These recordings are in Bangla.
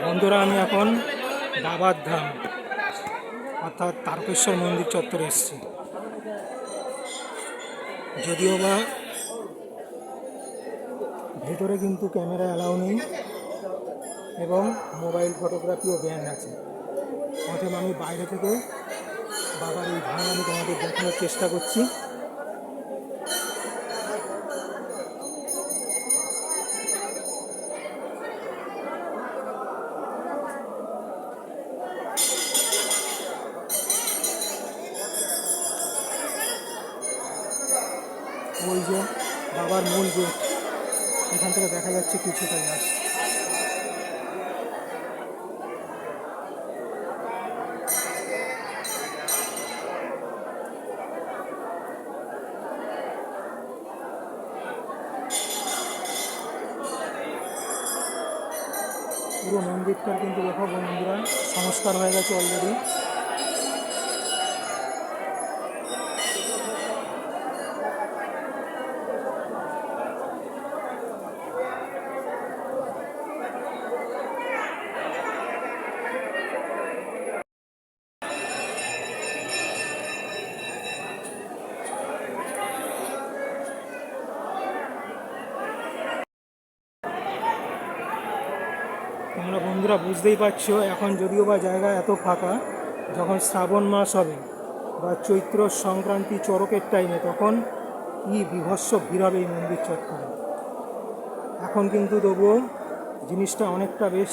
বন্ধুরা, আমি এখন বাবার ধাম অর্থাৎ তারকেশ্বর মন্দির চত্বরে এসেছি। যদিও বা ভেতরে কিন্তু ক্যামেরা অ্যালাউ নেই এবং মোবাইল ফটোগ্রাফিও ব্যান আছে। অতএব আমি বাইরে থেকে বাবার এই ধাম আমি তোমাদের দেখানোর চেষ্টা করছি। ওই যে বাবার মূল গেট, এখান থেকে দেখা যাচ্ছে কিছুটা আসছে। পুরো মন্দিরটার কিন্তু দেখো বন্ধুরা সংস্কার হয়ে গেছে অলরেডি। তোমরা বন্ধুরা বুঝতেই পারছো, এখন যদিও বা জায়গা এত ফাঁকা, যখন শ্রাবণ মাস হবে বা চৈত্র সংক্রান্তি চড়কের টাইমে তখন কি বীভৎস ভিড় হবে এই মন্দির চত্বরে। এখন কিন্তু তবুও জিনিসটা অনেকটা বেশ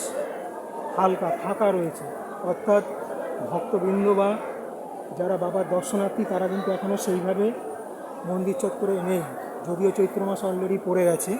হালকা ফাঁকা রয়েছে, অর্থাৎ ভক্তবৃন্দ বা যারা বাবার দর্শনার্থী তারা কিন্তু এখনও সেইভাবে মন্দির চত্বরে নেই, যদিও চৈত্র মাস অলরেডি পড়ে গেছে।